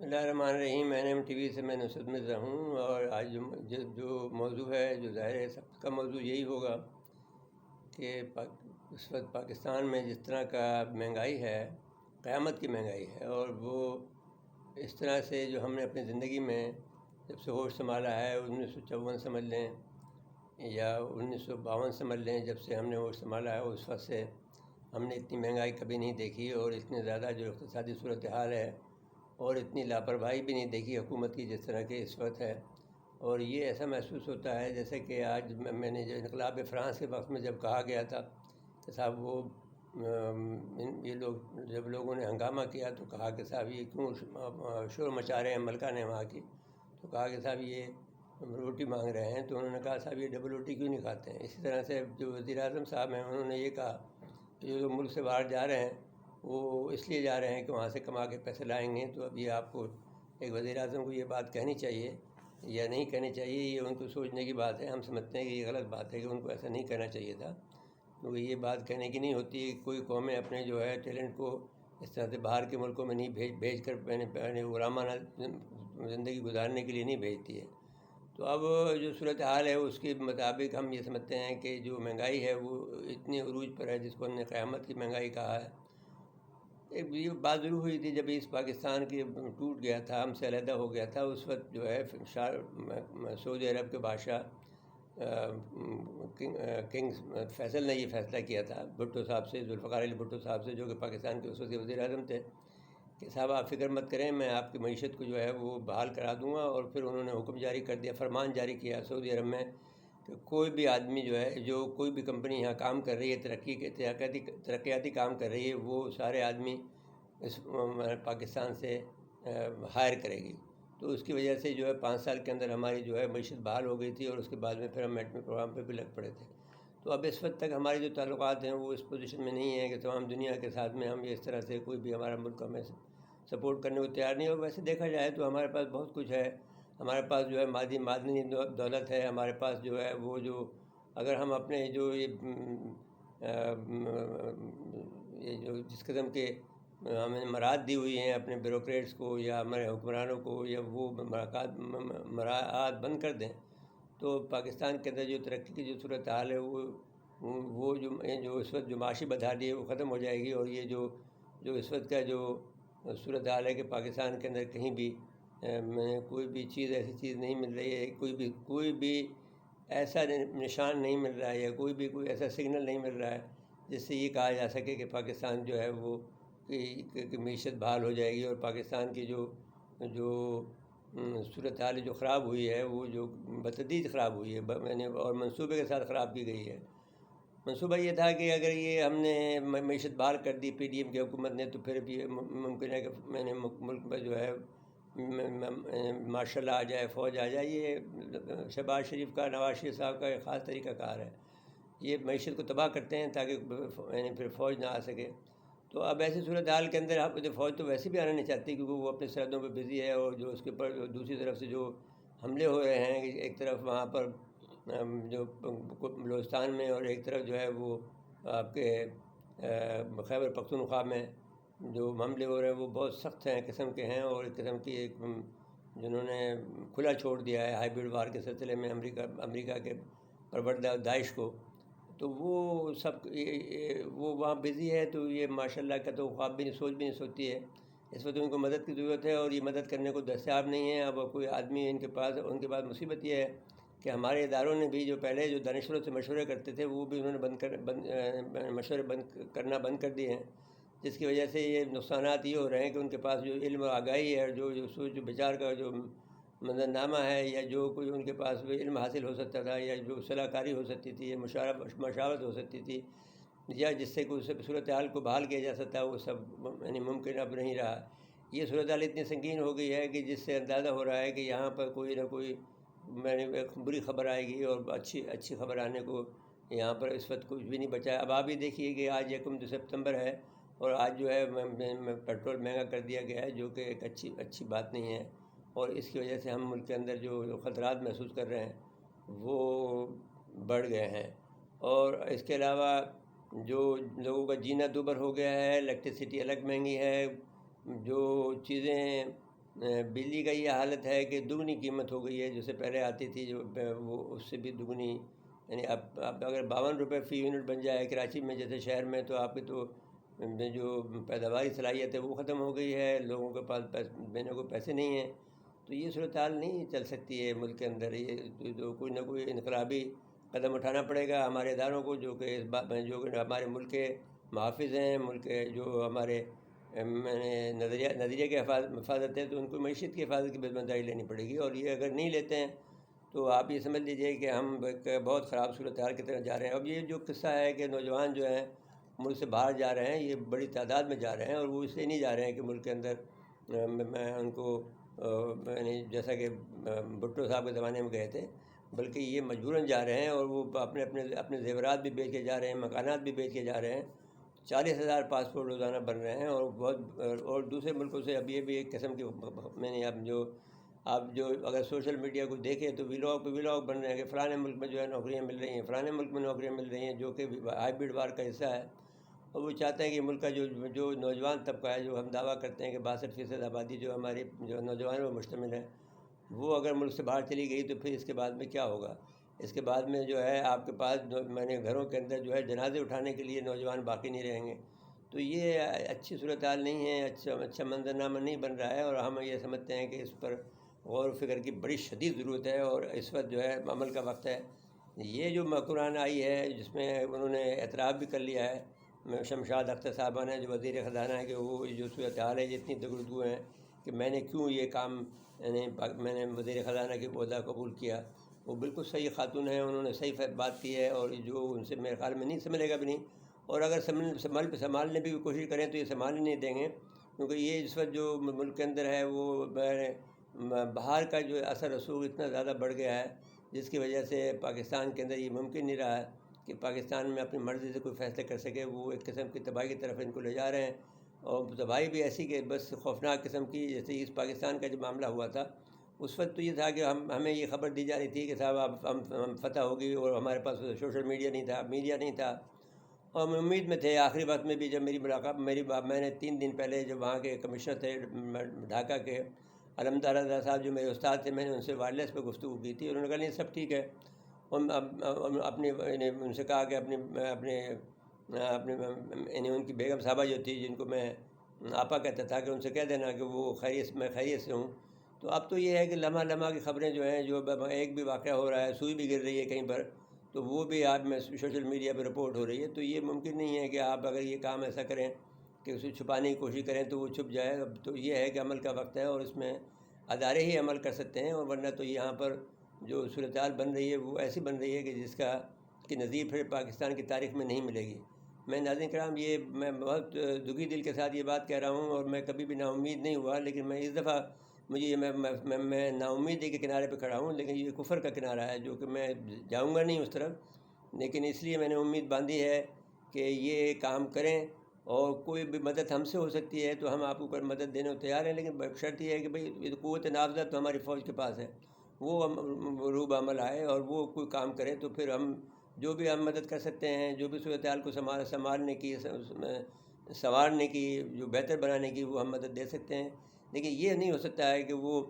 اللہ الرحمن الرحیم۔ NM TV سے میں نصرت مرزا ہوں، اور آج جو موضوع ہے، جو ظاہر ہے سب کا موضوع یہی ہوگا کہ اس وقت پاکستان میں جس طرح کا مہنگائی ہے، قیامت کی مہنگائی ہے، اور وہ اس طرح سے جو ہم نے اپنی زندگی میں جب سے ہوش سنبھالا ہے، 1954 سمجھ لیں یا 1952 سمجھ لیں، جب سے ہم نے ہوش سنبھالا ہے اس وقت سے ہم نے اتنی مہنگائی کبھی نہیں دیکھی، اور اتنے زیادہ جو اقتصادی صورتحال ہے اور اتنی لاپرواہی بھی نہیں دیکھی حکومت کی جس طرح کہ اس وقت ہے۔ اور یہ ایسا محسوس ہوتا ہے جیسے کہ آج میں نے جو انقلاب فرانس کے وقت میں جب کہا گیا تھا کہ صاحب وہ یہ لوگ جب لوگوں نے ہنگامہ کیا تو کہا کہ صاحب یہ کیوں شور مچا رہے ہیں ملکہ نے وہاں کی، تو کہا کہ صاحب یہ روٹی مانگ رہے ہیں، تو انہوں نے کہا صاحب یہ ڈبل روٹی کیوں نہیں کھاتے ہیں۔ اسی طرح سے جو وزیر اعظم صاحب ہیں انہوں نے یہ کہا کہ جو ملک سے باہر جا رہے ہیں وہ اس لیے جا رہے ہیں کہ وہاں سے کما کے پیسے لائیں گے۔ تو اب یہ آپ کو ایک وزیر اعظم کو یہ بات کہنی چاہیے یا نہیں کہنی چاہیے، یہ ان کو سوچنے کی بات ہے۔ ہم سمجھتے ہیں کہ یہ غلط بات ہے کہ ان کو ایسا نہیں کہنا چاہیے تھا، کیونکہ یہ بات کہنے کی نہیں ہوتی۔ کوئی قومیں اپنے جو ہے ٹیلنٹ کو اس طرح سے باہر کے ملکوں میں نہیں بھیج کر غلامانہ زندگی گزارنے کے لیے نہیں بھیجتی ہے۔ تو اب جو صورتحال ہے اس کے مطابق ہم یہ سمجھتے ہیں کہ جو مہنگائی ہے وہ اتنی عروج پر ہے جس کو ہم نے قیامت کی مہنگائی کہا ہے۔ ایک یہ بات ضرور ہوئی تھی جب اس پاکستان کی ٹوٹ گیا تھا، ہم سے علیحدہ ہو گیا تھا، اس وقت جو ہے سعودی عرب کے بادشاہ کنگ فیصل نے یہ فیصلہ کیا تھا بھٹو صاحب سے، ذوالفقار علی بھٹو صاحب سے، جو کہ پاکستان کے اس وقت کے وزیر اعظم تھے، کہ صاحب آپ فکر مت کریں، میں آپ کی معیشت کو جو ہے وہ بحال کرا دوں گا۔ اور پھر انہوں نے حکم جاری کر دیا، فرمان جاری کیا سعودی عرب میں کہ کوئی بھی آدمی جو ہے، جو کوئی بھی کمپنی یہاں کام کر رہی ہے، ترقیاتی کام کر رہی ہے، وہ سارے آدمی اس پاکستان سے ہائر کرے گی۔ تو اس کی وجہ سے جو ہے 5 سال کے اندر ہماری جو ہے معیشت بحال ہو گئی تھی، اور اس کے بعد میں پھر ہم ایٹمی پروگرام پہ بھی لگ پڑے تھے۔ تو اب اس وقت تک ہمارے جو تعلقات ہیں وہ اس پوزیشن میں نہیں ہیں کہ تمام دنیا کے ساتھ میں ہم اس طرح سے کوئی بھی ہمارا ملک ہمیں سپورٹ کرنے کو تیار نہیں ہو۔ ویسے دیکھا جائے تو ہمارے پاس بہت کچھ ہے، ہمارے پاس جو ہے معدنی دولت ہے، ہمارے پاس جو ہے وہ جو اگر ہم اپنے جو جو جس قسم کے ہمیں مراعات دی ہوئی ہیں اپنے بیوروکریٹس کو یا ہمارے حکمرانوں کو، یا وہ مراعات بند کر دیں تو پاکستان کے اندر جو ترقی کی جو صورتحال ہے وہ جو اس وقت جو معاشی بدحالی ہے وہ ختم ہو جائے گی۔ اور یہ جو اس وقت کا جو صورتحال ہے کہ پاکستان کے اندر کہیں بھی کوئی بھی چیز ایسی چیز نہیں مل رہی ہے، کوئی بھی ایسا نشان نہیں مل رہا ہے، یا کوئی ایسا سگنل نہیں مل رہا ہے جس سے یہ کہا جا سکے کہ پاکستان جو ہے وہ کہ معیشت بحال ہو جائے گی، اور پاکستان کی جو صورتحال جو خراب ہوئی ہے وہ جو بتدریج خراب ہوئی ہے اور منصوبے کے ساتھ خراب کی گئی ہے۔ منصوبہ یہ تھا کہ اگر یہ ہم نے معیشت بحال کر دی PDM کی حکومت نے، تو پھر بھی ممکن ہے کہ ملک میں جو ہے مارشل آ جائے، فوج آ جائے۔ یہ شہباز شریف کا، نواز شریف صاحب کا ایک خاص طریقہ کار ہے، یہ معیشت کو تباہ کرتے ہیں تاکہ پھر فوج نہ آ سکے۔ تو اب ایسی صورتحال کے اندر آپ فوج تو ویسے بھی آنا نہیں چاہتی، کیونکہ وہ اپنے سرحدوں پہ بزی ہے، اور جو اس کے اوپر دوسری طرف سے جو حملے ہو رہے ہیں، ایک طرف وہاں پر جو بلوچستان میں، اور ایک طرف جو ہے وہ آپ کے خیبر پختونخوا میں جو حملے ہو رہے ہیں وہ بہت سخت ہیں قسم کے ہیں، اور ایک قسم کی جنہوں نے کھلا چھوڑ دیا ہے ہائیبرڈ وار کے سلسلے میں امریکہ کے پروردہ داعش کو۔ تو وہ سب وہ وہاں بزی ہے، تو یہ ماشاء اللہ کا تو خواب بھی نہیں سوچتی ہے۔ اس وقت ان کو مدد کی ضرورت ہے، اور یہ مدد کرنے کو دستیاب نہیں ہے۔ اب کوئی آدمی ان کے پاس مصیبت یہ ہے کہ ہمارے اداروں نے بھی جو پہلے جو دانشوروں سے مشورے کرتے تھے وہ بھی انہوں نے مشورے کرنا بند کر دیے ہیں، جس کی وجہ سے یہ نقصانات یہ ہو رہے ہیں کہ ان کے پاس جو علم و آگاہی ہے، اور جو بچار کا جو منظرنامہ ہے، یا جو کوئی ان کے پاس علم حاصل ہو سکتا تھا، یا جو صلاح کاری ہو سکتی تھی، یا مشاورت ہو سکتی تھی، یا جس سے کوئی صورتحال کو بحال کیا جا سکتا ہے، وہ سب ممکن اب نہیں رہا۔ یہ صورتحال اتنی سنگین ہو گئی ہے کہ جس سے اندازہ ہو رہا ہے کہ یہاں پر کوئی نہ کوئی بری خبر آئے گی، اور اچھی خبر آنے کو یہاں پر اس وقت کچھ بھی نہیں بچا ہے۔ اب آپ ہی دیکھیے کہ آج 1 ستمبر ہے، اور آج جو ہے پیٹرول مہنگا کر دیا گیا ہے، جو کہ ایک اچھی بات نہیں ہے، اور اس کی وجہ سے ہم ملک کے اندر جو خطرات محسوس کر رہے ہیں وہ بڑھ گئے ہیں۔ اور اس کے علاوہ جو لوگوں کا جینا دوبر ہو گیا ہے، الیکٹریسٹی الگ مہنگی ہے، جو چیزیں بجلی کا یہ حالت ہے کہ دگنی قیمت ہو گئی ہے، جس سے پہلے آتی تھی جو وہ اس سے بھی دگنی، یعنی اب اگر 52 روپے فی یونٹ بن جائے کراچی میں جیسے شہر میں، تو آپ کی تو جو پیداواری صلاحیت ہے وہ ختم ہو گئی ہے، لوگوں کے پاس دینے کو پیسے نہیں ہیں۔ تو یہ صورتحال نہیں چل سکتی ہے ملک کے اندر، یہ تو کوئی نہ کوئی انقلابی قدم اٹھانا پڑے گا ہمارے اداروں کو، جو کہ اس بات میں جو کہ ہمارے ملک کے محافظ ہیں، ملک کے جو ہمارے نظریے کی حفاظت ہے، تو ان کو معیشت کی حفاظت کی ذمہ داری لینی پڑے گی، اور یہ اگر نہیں لیتے ہیں تو آپ یہ سمجھ لیجئے کہ ہم ایک بہت خراب صورتحال کی طرف جا رہے ہیں۔ اب یہ جو قصہ ہے کہ نوجوان جو ہیں ملک سے باہر جا رہے ہیں، یہ بڑی تعداد میں جا رہے ہیں، اور وہ اس لیے نہیں جا رہے ہیں کہ ملک کے اندر میں ان کو یعنی جیسا کہ بھٹو صاحب کے زمانے میں گئے تھے، بلکہ یہ مجبوراً جا رہے ہیں، اور وہ اپنے زیورات بھی بیچ کے جا رہے ہیں، مکانات بھی بیچ کے جا رہے ہیں۔ 40,000 پاسپورٹ روزانہ بن رہے ہیں، اور دوسرے ملکوں سے اب یہ بھی ایک قسم کی، میں نے اب جو اگر سوشل میڈیا کو دیکھیں تو ویلاگ پہ ویلاگ بن رہے ہیں کہ فلاں ملک میں جو ہے نوکریاں مل رہی ہیں، فلاں ملک میں نوکریاں مل رہی ہیں، جو کہ ہائیبرڈ وار کا حصہ ہے۔ اور وہ چاہتے ہیں کہ ملک کا جو نوجوان طبقہ ہے، جو ہم دعویٰ کرتے ہیں کہ 62% آبادی جو ہماری جو نوجوانوں پر مشتمل ہے، وہ اگر ملک سے باہر چلی گئی تو پھر اس کے بعد میں کیا ہوگا؟ اس کے بعد میں جو ہے آپ کے پاس میں نے گھروں کے اندر جو ہے جنازے اٹھانے کے لیے نوجوان باقی نہیں رہیں گے۔ تو یہ اچھی صورتحال نہیں ہے، اچھا منظرنامہ نہیں بن رہا ہے، اور ہم یہ سمجھتے ہیں کہ اس پر غور و فکر کی بڑی شدید ضرورت ہے، اور اس وقت جو ہے عمل کا وقت ہے۔ یہ جو قرآن آئی ہے جس میں انہوں نے اعتراف بھی کر لیا ہے شمشاد اختر صاحبہ نے، جو وزیر خزانہ ہے، کہ وہ جو صورتحال ہے یہ اتنی دگردو ہیں کہ میں نے کیوں یہ کام، یعنی میں نے وزیر خزانہ کی عہدہ قبول کیا۔ وہ بالکل صحیح خاتون ہیں، انہوں نے صحیح بات کی ہے، اور جو ان سے میرے خیال میں نہیں سنبھلے گا بھی نہیں، اور اگر سنبھالنے بھی کوشش کریں تو یہ سنبھالنے نہیں دیں گے، کیونکہ یہ اس وقت جو ملک کے اندر ہے وہ باہر کا جو اثر رسوخ اتنا زیادہ بڑھ گیا ہے، جس کی وجہ سے پاکستان کے اندر یہ ممکن نہیں رہا ہے کہ پاکستان میں اپنی مرضی سے کوئی فیصلے کر سکے۔ وہ ایک قسم کی تباہی کی طرف ان کو لے جا رہے ہیں، اور تباہی بھی ایسی کہ بس خوفناک قسم کی، جیسے ایسٹ پاکستان کا جو معاملہ ہوا تھا اس وقت تو یہ تھا کہ ہمیں یہ خبر دی جا رہی تھی کہ صاحب اب ہم فتح ہوگی، اور ہمارے پاس سوشل میڈیا نہیں تھا، میڈیا نہیں تھا، اور ہم امید میں تھے۔ آخری وقت میں بھی جب میری ملاقات میں نے 3 دن پہلے جب وہاں کے کمشنر تھے ڈھاکہ کے علمدار رضا صاحب جو میرے استاد تھے، میں نے ان سے وائرلیس پہ گفتگو کی تھی، انہوں نے کہا نہیں سب ٹھیک ہے۔ اپنی ان سے کہا کہ اپنے یعنی ان کی بیگم صاحبہ جو تھی، جن کو میں آپا کہتا تھا، کہ ان سے کہہ دینا کہ وہ میں خیریت سے ہوں۔ تو اب تو یہ ہے کہ لمحہ لمحہ کی خبریں جو ہیں، جو ایک بھی واقعہ ہو رہا ہے، سوئی بھی گر رہی ہے کہیں پر، تو وہ بھی آپ میں سوشل میڈیا پہ رپورٹ ہو رہی ہے۔ تو یہ ممکن نہیں ہے کہ آپ اگر یہ کام ایسا کریں کہ اسے چھپانے کی کوشش کریں تو وہ چھپ جائے۔ اب تو یہ ہے کہ عمل کا وقت ہے، اور اس میں ادارے ہی عمل کر سکتے ہیں، اور ورنہ تو یہاں پر جو صورتحال بن رہی ہے وہ ایسی بن رہی ہے کہ جس کی نظیر پھر پاکستان کی تاریخ میں نہیں ملے گی۔ میں ناظرین کرام، میں بہت دکھی دل کے ساتھ یہ بات کہہ رہا ہوں، اور میں کبھی بھی نا امید نہیں ہوا، لیکن میں اس دفعہ میں نا امیدی کے کنارے پہ کھڑا ہوں، لیکن یہ کفر کا کنارہ ہے جو کہ میں جاؤں گا نہیں اس طرف، لیکن اس لیے میں نے امید باندھی ہے کہ یہ کام کریں، اور کوئی بھی مدد ہم سے ہو سکتی ہے تو ہم آپ کو مدد دینے کو تیار ہیں، لیکن شرط یہ ہے کہ بھئی یہ قوت نافذہ تو ہماری فوج کے پاس ہے، وہ روب عمل آئے اور وہ کوئی کام کرے، تو پھر ہم جو بھی ہم مدد کر سکتے ہیں، جو بھی صورتحال کو سنبھالنے کی، سنوارنے کی، جو بہتر بنانے کی، وہ ہم مدد دے سکتے ہیں۔ لیکن یہ نہیں ہو سکتا ہے کہ وہ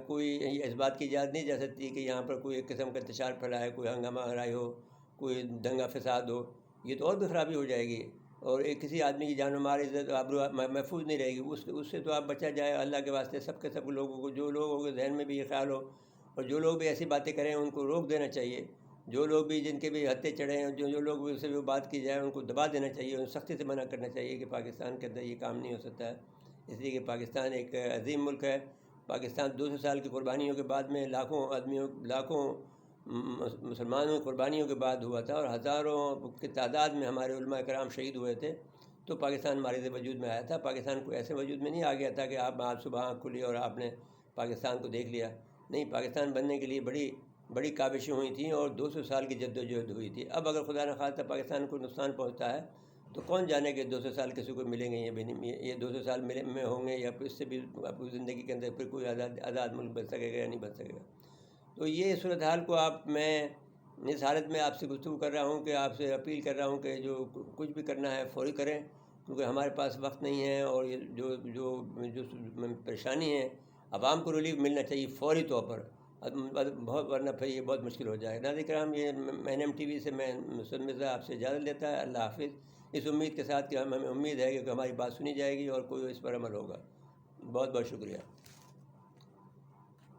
کوئی اس بات کی اجازت نہیں جا سکتی کہ یہاں پر کوئی ایک قسم کا انتشار پھیلائے، کوئی ہنگامہ آرائی ہو، کوئی دنگا فساد ہو، یہ تو اور بھی خرابی ہو جائے گی، اور کسی آدمی کی جان و مال عزت و آبرو محفوظ نہیں رہے گی، اس سے تو آپ بچا جائے اللہ کے واسطے۔ سب کے سب لوگوں کو، جو لوگوں کے ذہن میں بھی یہ خیال ہو، اور جو لوگ بھی ایسی باتیں کریں ان کو روک دینا چاہیے، جو لوگ بھی جن کے بھی ہتھے چڑھے ہیں، جو لوگ بھی اس سے بھی بات کی جائے ان کو دبا دینا چاہیے، ان سختی سے منع کرنا چاہیے کہ پاکستان کے اندر یہ کام نہیں ہو سکتا ہے، اس لیے کہ پاکستان ایک عظیم ملک ہے۔ پاکستان 200 سال کی قربانیوں کے بعد میں لاکھوں مسلمانوں کی قربانیوں کے بعد ہوا تھا، اور ہزاروں کی تعداد میں ہمارے علماء کرام شہید ہوئے تھے، تو پاکستان ہمارے وجود میں آیا تھا۔ پاکستان کو ایسے وجود میں نہیں آ گیا تھا کہ آپ صبح آنکھ کھلی اور آپ نے پاکستان کو دیکھ لیا، نہیں، پاکستان بننے کے لیے بڑی کاوشیں ہوئی تھیں، اور 200 سال کی جد و جہد ہوئی تھی۔ اب اگر خدا نخواستہ پاکستان کو نقصان پہنچتا ہے تو کون جانے کہ 200 سال کسی کو ملیں گے، یہ 200 سال میں ہوں گے، یا اس سے بھی اپنی زندگی کے اندر پھر کوئی آزاد ملک بن سکے گا یا نہیں بن سکے گا۔ تو یہ صورتحال کو میں اس حالت میں آپ سے گفتگو کر رہا ہوں کہ آپ سے اپیل کر رہا ہوں کہ جو کچھ بھی کرنا ہے فوری کریں، کیونکہ ہمارے پاس وقت نہیں ہے، اور یہ جو جو جو پریشانی ہے عوام کو ریلیف ملنا چاہیے فوری طور پر، بہت، ورنہ پھر یہ بہت مشکل ہو جائے گا۔ ناظرین کرام، یہ این ٹی وی سے میں مسعود مرزا آپ سے اجازت لیتا ہے۔ اللہ حافظ، اس امید کے ساتھ کہ ہمیں امید ہے کہ ہماری بات سنی جائے گی اور کوئی اس پر عمل ہوگا۔ بہت بہت شکریہ۔